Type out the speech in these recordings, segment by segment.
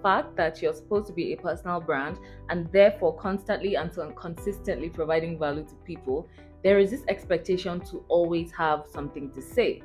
fact that you're supposed to be a personal brand and therefore constantly and consistently providing value to people, there is this expectation to always have something to say,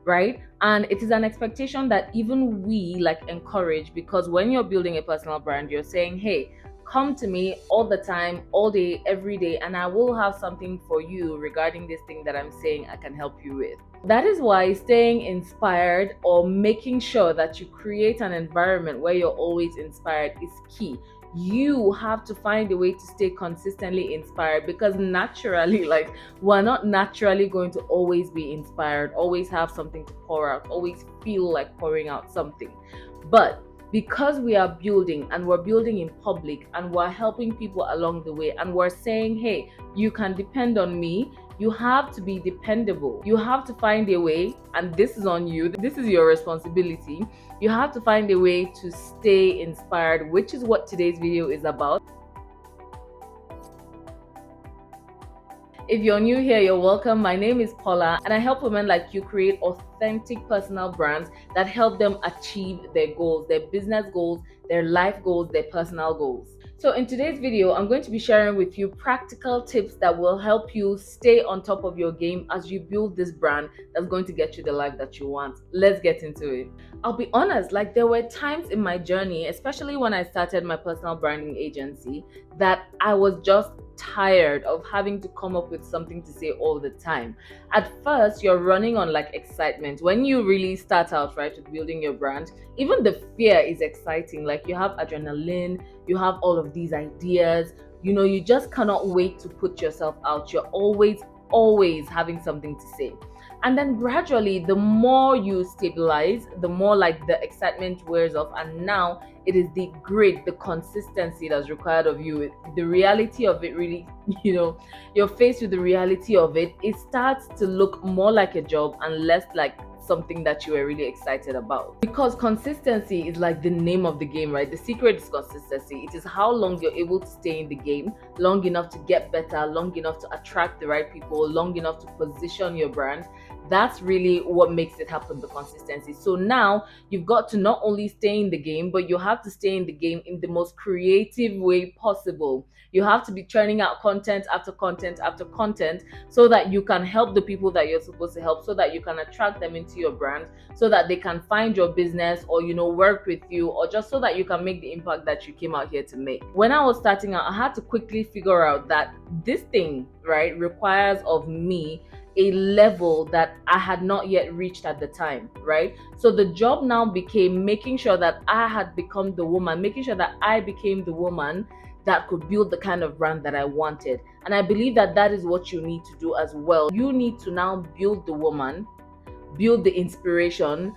right? And it is an expectation that even we like encourage, because when you're building a personal brand, you're saying, hey, come to me all the time, all day, every day, and I will have something for you regarding this thing that I'm saying I can help you with. That is why staying inspired or making sure that you create an environment where you're always inspired is key. You have to find a way to stay consistently inspired, because naturally, like, we're not naturally going to always be inspired, always have something to pour out, always feel like pouring out something. But because we are building and we're building in public and we're helping people along the way and we're saying, hey, you can depend on me, you have to be dependable. You have to find a way, and this is on you, this is your responsibility. You have to find a way to stay inspired, which is what today's video is about. If you're new here, you're welcome. My name is Paula, and I help women like you create authentic personal brands that help them achieve their goals, their business goals, their life goals, their personal goals. So in today's video, I'm going to be sharing with you practical tips that will help you stay on top of your game as you build this brand that's going to get you the life that you want. Let's get into it. I'll be honest, like, there were times in my journey, especially when I started my personal branding agency, that I was just tired of having to come up with something to say all the time. At first, you're running on like excitement. When you really start out, right, with building your brand, even the fear is exciting. Like, you have adrenaline, you have all of these ideas, you just cannot wait to put yourself out. You're always having something to say. And then gradually, the more you stabilize, the more like the excitement wears off. And now it is the grit, the consistency that's required of you. The reality of it really, you're faced with the reality of it. It starts to look more like a job and less like something that you were really excited about. Because consistency is like the name of the game, right? The secret is consistency. It is how long you're able to stay in the game, long enough to get better, long enough to attract the right people, long enough to position your brand. That's really what makes it happen, the consistency. So now you've got to not only stay in the game, but you have to stay in the game in the most creative way possible. You have to be churning out content after content after content, so that you can help the people that you're supposed to help, so that you can attract them into your brand, so that they can find your business or work with you, or just so that you can make the impact that you came out here to make. When I was starting out, I had to quickly figure out that this thing, right, requires of me a level that I had not yet reached at the time, right? So the job now became making sure that I had become the woman, making sure that I became the woman that could build the kind of brand that I wanted. And I believe that that is what you need to do as well. You need to now build the woman, build the inspiration,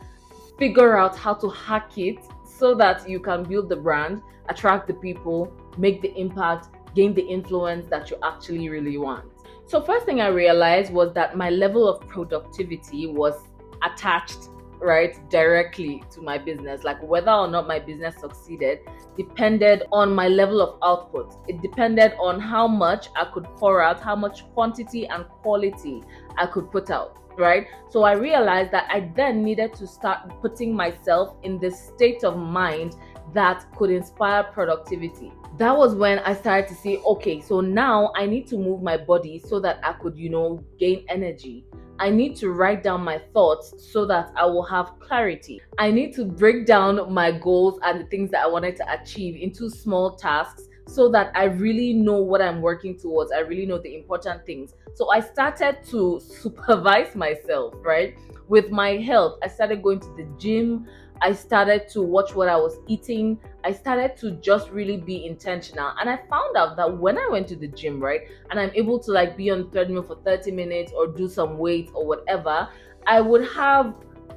figure out how to hack it so that you can build the brand, attract the people, make the impact, gain the influence that you actually really want. So first thing I realized was that my level of productivity was attached, right, directly to my business. Like, whether or not my business succeeded depended on my level of output. It depended on how much I could pour out, how much quantity and quality I could put out, right? So I realized that I then needed to start putting myself in this state of mind that could inspire productivity. That was when I started to see, okay, so now I need to move my body so that I could, gain energy. I need to write down my thoughts so that I will have clarity. I need to break down my goals and the things that I wanted to achieve into small tasks so that I really know what I'm working towards. I really know the important things. So I started to supervise myself, right? With my health, I started going to the gym. I started to watch what I was eating. I started to just really be intentional. And I found out that when I went to the gym, right, and I'm able to like be on the treadmill for 30 minutes or do some weights or whatever, I would have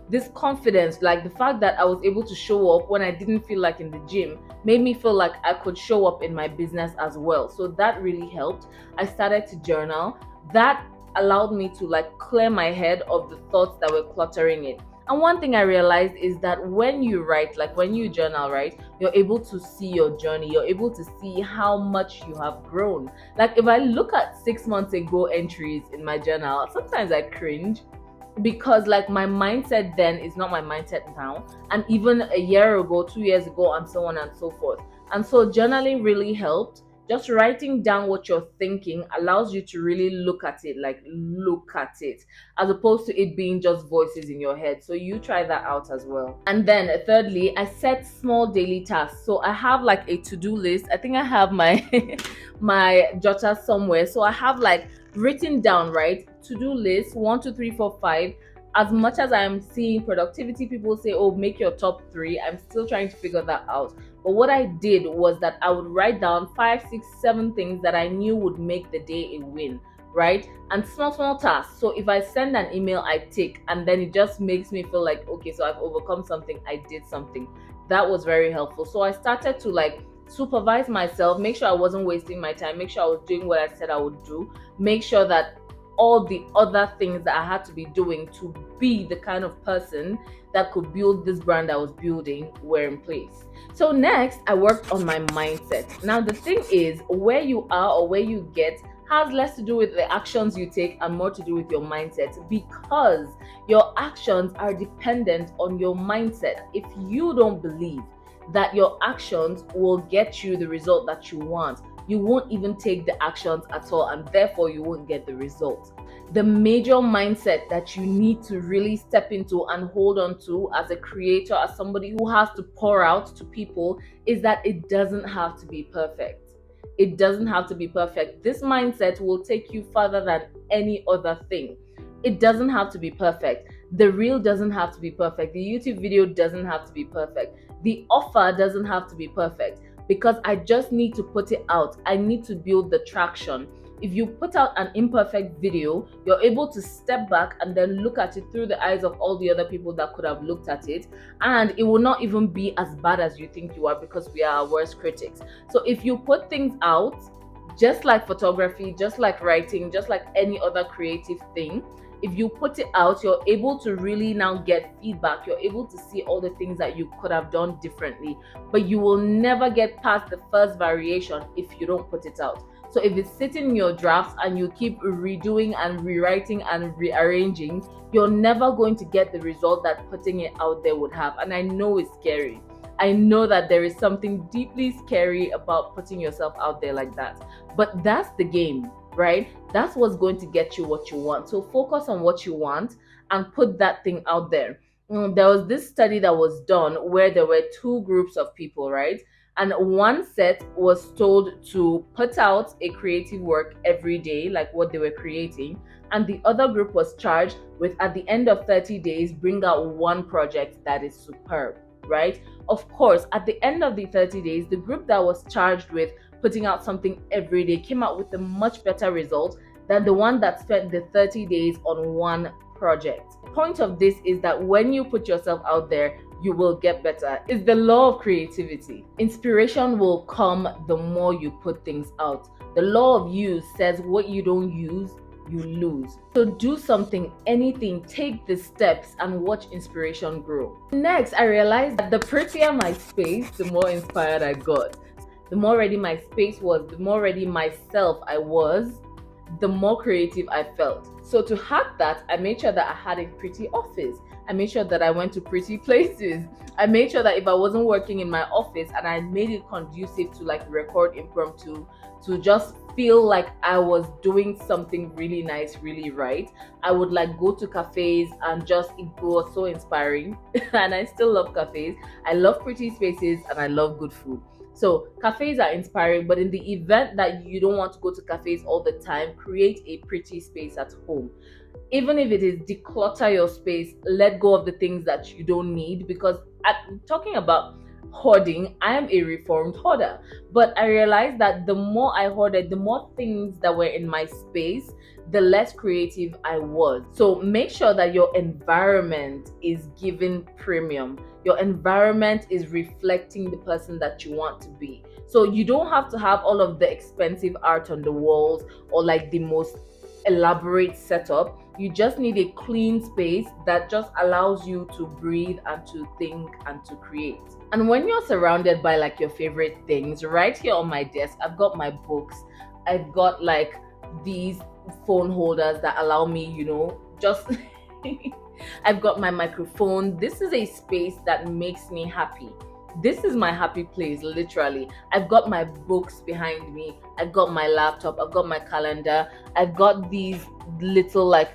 this confidence. Like, the fact that I was able to show up when I didn't feel like in the gym made me feel like I could show up in my business as well. So that really helped. I started to journal. That allowed me to like clear my head of the thoughts that were cluttering it. And one thing I realized is that when you write, like when you journal, right, you're able to see your journey. You're able to see how much you have grown. Like, if I look at 6 months ago entries in my journal, sometimes I cringe. because like my mindset then is not my mindset now, and even a year ago, 2 years ago, and so on and so forth. And so journaling really helped. Just writing down what you're thinking allows you to really look at it, like look at it, as opposed to it being just voices in your head. So you try that out as well. And then thirdly, I set small daily tasks. So I have like a to-do list. I think I have my my jotter somewhere. So I have like written down, right? To-do list 1, 2, 3, 4, 5. As much as I'm seeing productivity people say, oh, make your top three, I'm still trying to figure that out. But what I did was that I would write down 5, 6, 7 things that I knew would make the day a win, right? And small tasks. So if I send an email, I tick, and then it just makes me feel like, okay, so I've overcome something, I did something. That was very helpful. So I started to like supervise myself, make sure I wasn't wasting my time, make sure I was doing what I said I would do, make sure that all the other things that I had to be doing to be the kind of person that could build this brand I was building were in place. So next, I worked on my mindset. Now the thing is, where you are or where you get has less to do with the actions you take and more to do with your mindset, because your actions are dependent on your mindset. If you don't believe that your actions will get you the result that you want, you won't even take the actions at all, and therefore you won't get the result. The major mindset that you need to really step into and hold on to as a creator, as somebody who has to pour out to people, is that it doesn't have to be perfect. It doesn't have to be perfect. This mindset will take you further than any other thing. It doesn't have to be perfect. The reel doesn't have to be perfect. The YouTube video doesn't have to be perfect. The offer doesn't have to be perfect, because I just need to put it out. I need to build the traction. If you put out an imperfect video, you're able to step back and then look at it through the eyes of all the other people that could have looked at it, and it will not even be as bad as you think you are, because we are our worst critics. So if you put things out, just like photography, just like writing, just like any other creative thing, if you put it out, you're able to really now get feedback. You're able to see all the things that you could have done differently, but you will never get past the first variation if you don't put it out. So if it's sitting in your drafts and you keep redoing and rewriting and rearranging, you're never going to get the result that putting it out there would have. And I know it's scary. I know that there is something deeply scary about putting yourself out there like that. But that's the game, right? That's what's going to get you what you want. So focus on what you want and put that thing out there. There was this study that was done where there were two groups of people, right? And one set was told to put out a creative work every day, like what they were creating. And the other group was charged with, at the end of 30 days, bring out one project that is superb, right? Of course, at the end of the 30 days, the group that was charged with putting out something every day came out with a much better result than the one that spent the 30 days on one project. The point of this is that when you put yourself out there, you will get better. It's the law of creativity. Inspiration will come the more you put things out. The law of use says what you don't use, you lose. So do something, anything, take the steps and watch inspiration grow. Next, I realized that the prettier my space, the more inspired I got. The more ready my space was, the more ready myself I was, the more creative I felt. So to hack that, I made sure that I had a pretty office. I made sure that I went to pretty places. I made sure that if I wasn't working in my office and I made it conducive to like record impromptu, to just feel like I was doing something really nice, really right, I would like go to cafes and just, it was so inspiring. And I still love cafes. I love pretty spaces and I love good food. So cafes are inspiring, but in the event that you don't want to go to cafes all the time, create a pretty space at home. Even if it is declutter your space, let go of the things that you don't need, because talking about hoarding, I am a reformed hoarder. But I realized that the more I hoarded, the more things that were in my space, the less creative I was. So make sure that your environment is given premium. Your environment is reflecting the person that you want to be. So you don't have to have all of the expensive art on the walls or like the most elaborate setup. You just need a clean space that just allows you to breathe and to think and to create. And when you're surrounded by like your favorite things, right here on my desk, I've got my books. I've got like these phone holders that allow me, just I've got my microphone. This is a space that makes me happy. This is my happy place, literally. I've got my books behind me. I've got my laptop. I've got my calendar. I've got these little like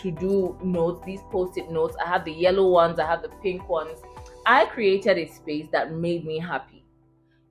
to-do notes, these post-it notes. I have the yellow ones. I have the pink ones. I created a space that made me happy.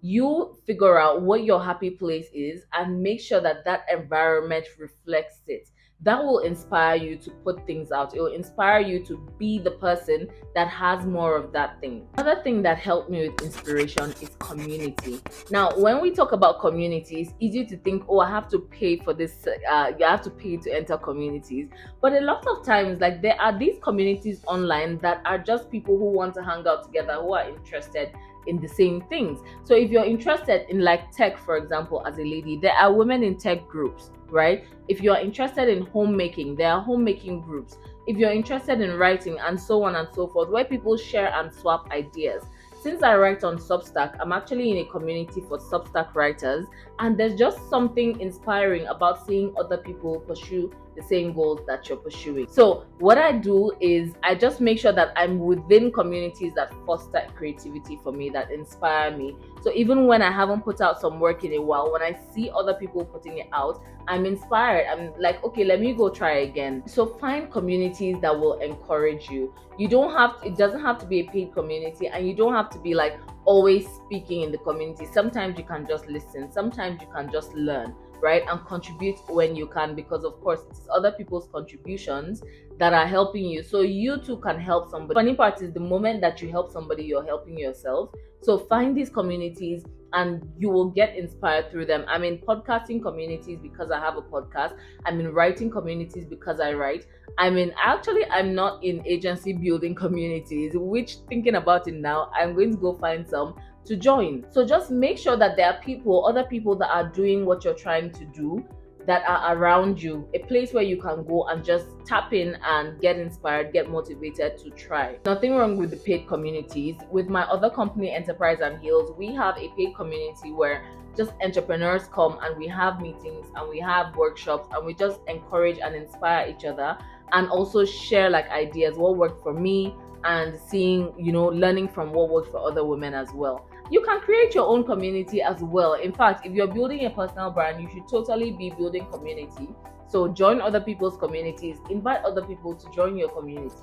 You figure out what your happy place is and make sure that that environment reflects it. That will inspire you to put things out. It will inspire you to be the person that has more of that thing. Another thing that helped me with inspiration is community. Now, when we talk about community, it's easy to think, oh, I have to pay for this. You have to pay to enter communities. But a lot of times, like there are these communities online that are just people who want to hang out together, who are interested in the same things. So if you're interested in like tech, for example, as a lady, there are women in tech groups, right? If you're interested in homemaking, there are homemaking groups. If you're interested in writing and so on and so forth, where people share and swap ideas. Since I write on Substack, I'm actually in a community for Substack writers, and there's just something inspiring about seeing other people pursue the same goals that you're pursuing. So what I do is I just make sure that I'm within communities that foster creativity for me, that inspire me. So even when I haven't put out some work in a while, when I see other people putting it out, I'm inspired. I'm like, okay, let me go try again. So find communities that will encourage you. It doesn't have to be a paid community, and you don't have to be like always speaking in the community. Sometimes you can just listen. Sometimes you can just learn, right? And contribute when you can, because of course it is other people's contributions that are helping you. So you too can help somebody. Funny part is the moment that you help somebody, you're helping yourself. So find these communities and you will get inspired through them. I'm in podcasting communities because I have a podcast. I'm in writing communities because I write. I'm not in agency building communities, which thinking about it now, I'm going to go find some to join. So just make sure that there are other people that are doing what you're trying to do, that are around you, a place where you can go and just tap in and get inspired, get motivated to try. Nothing wrong with the paid communities. With my other company, Enterprise and Heals, we have a paid community where just entrepreneurs come and we have meetings and we have workshops and we just encourage and inspire each other, and also share like ideas, what worked for me, and seeing, learning from what worked for other women as well. You can create your own community as well. In fact, if you're building a personal brand, you should totally be building community. So join other people's communities, invite other people to join your community.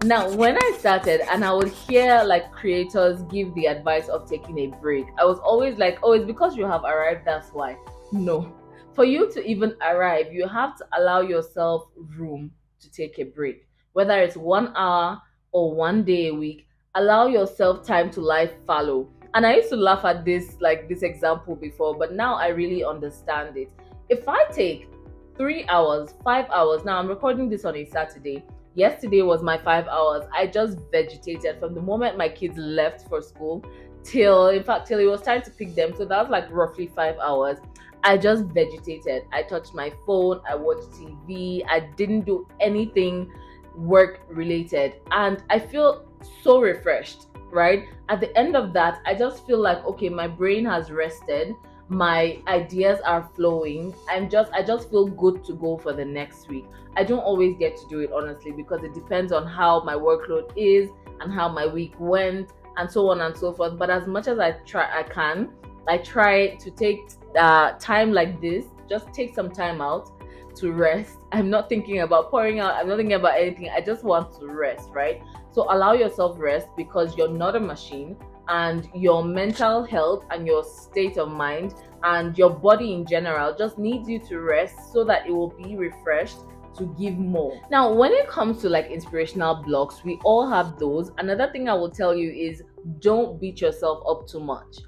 Now, when I started and I would hear like creators give the advice of taking a break, I was always like, oh, it's because you have arrived, that's why. No. For you to even arrive, you have to allow yourself room to take a break. Whether it's 1 hour or 1 day a week, allow yourself time to life fallow. And I used to laugh at this example before, but now I really understand it. If I take 3 hours, 5 hours, now I'm recording this on a Saturday. Yesterday was my 5 hours. I just vegetated from the moment my kids left for school till it was time to pick them. So that was like roughly 5 hours. I just vegetated. I touched my phone, I watched TV, I didn't do anything work related. And I feel so refreshed, right? At the end of that, I just feel like, okay, my brain has rested, my ideas are flowing. I just feel good to go for the next week. I don't always get to do it, honestly, because it depends on how my workload is and how my week went and so on and so forth. But as much as I try to take time like this, just take some time out to rest. I'm not thinking about pouring out, I'm not thinking about anything. I just want to rest, right? So allow yourself rest, because you're not a machine, and your mental health and your state of mind and your body in general just needs you to rest so that it will be refreshed to give more. Now, when it comes to like inspirational blocks, we all have those. Another thing I will tell you is don't beat yourself up too much.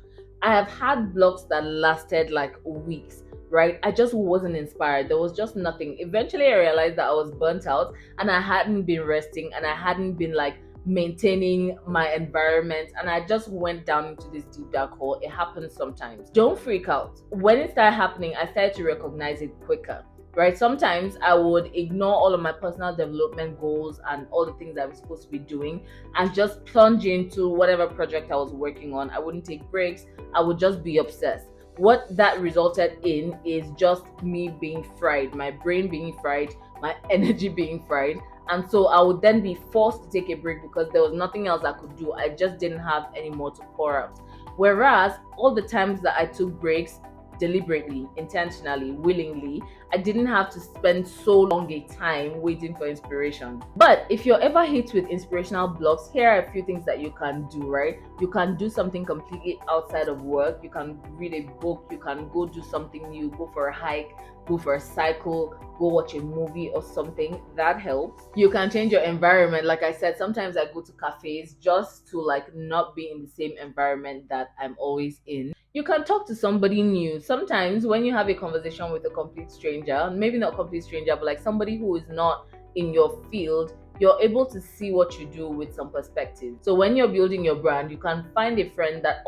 I have had blocks that lasted like weeks, right? I just wasn't inspired. There was just nothing. Eventually, I realized that I was burnt out and I hadn't been resting and I hadn't been like maintaining my environment, and I just went down into this deep dark hole. It happens sometimes. Don't freak out. When it started happening, I started to recognize it quicker, right? Sometimes I would ignore all of my personal development goals and all the things I was supposed to be doing and just plunge into whatever project I was working on. I wouldn't take breaks. I would just be obsessed. What that resulted in is just me being fried, my brain being fried, my energy being fried, And so I would then be forced to take a break because there was nothing else I could do. I just didn't have any more to pour out. Whereas all the times that I took breaks deliberately, intentionally, willingly, I didn't have to spend so long a time waiting for inspiration. But if you're ever hit with inspirational blocks, here are a few things that you can do, right? You can do something completely outside of work. You can read a book, you can go do something new, go for a hike, go for a cycle, go watch a movie or something. That helps. You can change your environment. Like I said, sometimes I go to cafes just to like not be in the same environment that I'm always in. You can talk to somebody new. Sometimes when you have a conversation with a complete stranger, maybe not complete stranger, but like somebody who is not in your field, you're able to see what you do with some perspective. So when you're building your brand, you can find a friend that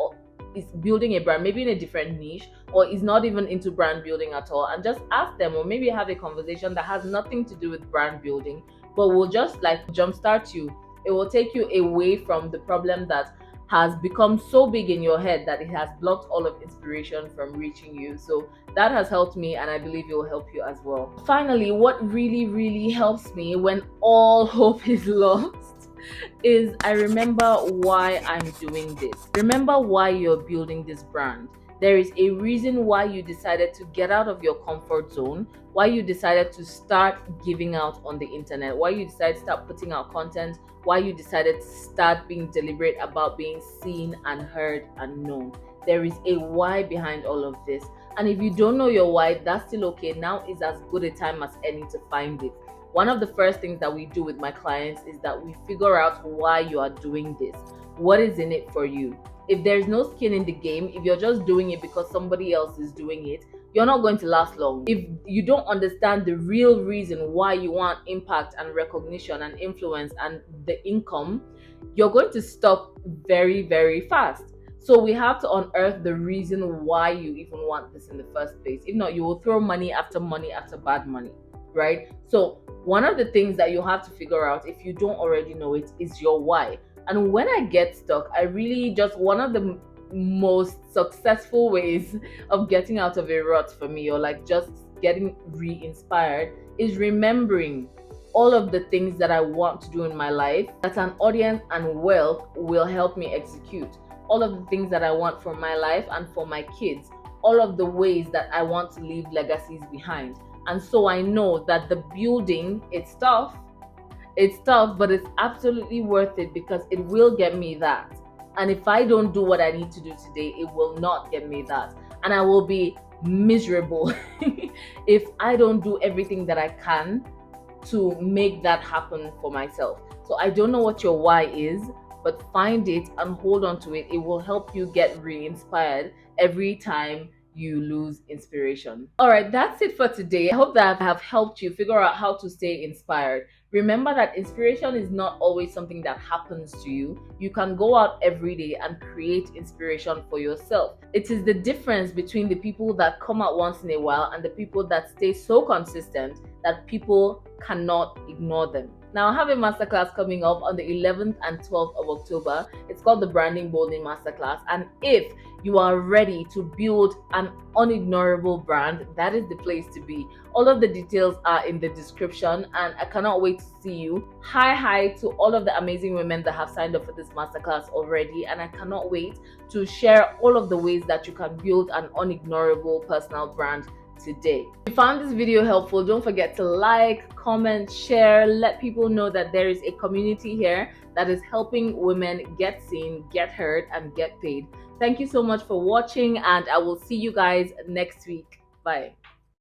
is building a brand, maybe in a different niche, or is not even into brand building at all, and just ask them, or maybe have a conversation that has nothing to do with brand building, but will just like jumpstart you. It will take you away from the problem that has become so big in your head that it has blocked all of inspiration from reaching you. So that has helped me, and I believe it will help you as well. Finally, what really helps me when all hope is lost is I remember why I'm doing this. Remember why you're building this brand. There is a reason why you decided to get out of your comfort zone, why you decided to start giving out on the internet, why you decided to start putting out content, why you decided to start being deliberate about being seen and heard and known. There is a why behind all of this. And if you don't know your why, that's still okay. Now is as good a time as any to find it. One of the first things that we do with my clients is that we figure out why you are doing this. What is in it for you? If there's no skin in the game, if you're just doing it because somebody else is doing it, you're not going to last long. If you don't understand the real reason why you want impact and recognition and influence and the income, you're going to stop very fast. So we have to unearth the reason why you even want this in the first place. If not, you will throw money after bad money, right? So one of the things that you have to figure out, if you don't already know it, is your why. And when I get stuck, I really just, one of the most successful ways of getting out of a rut for me, or like just getting re-inspired, is remembering all of the things that I want to do in my life that an audience and wealth will help me execute. All of the things that I want for my life and for my kids. All of the ways that I want to leave legacies behind. And so I know that the building, it's tough, but it's absolutely worth it because it will get me that. And if I don't do what I need to do today, it will not get me that. And I will be miserable if I don't do everything that I can to make that happen for myself. So I don't know what your why is, but find it and hold on to it. It will help you get re-inspired every time you lose inspiration. All right, that's it for today. I hope that I have helped you figure out how to stay inspired. Remember that inspiration is not always something that happens to you. You can go out every day and create inspiration for yourself. It is the difference between the people that come out once in a while and the people that stay so consistent that people cannot ignore them. Now, I have a masterclass coming up on the 11th and 12th of October. It's called the Branding Boldly Masterclass. And if you are ready to build an unignorable brand, that is the place to be. All of the details are in the description, and I cannot wait to see you. Hi to all of the amazing women that have signed up for this masterclass already, and I cannot wait to share all of the ways that you can build an unignorable personal brand today. If you found this video helpful, don't forget to like, comment, share, let people know that there is a community here that is helping women get seen, get heard, and get paid. Thank you so much for watching, and I will see you guys next week. Bye.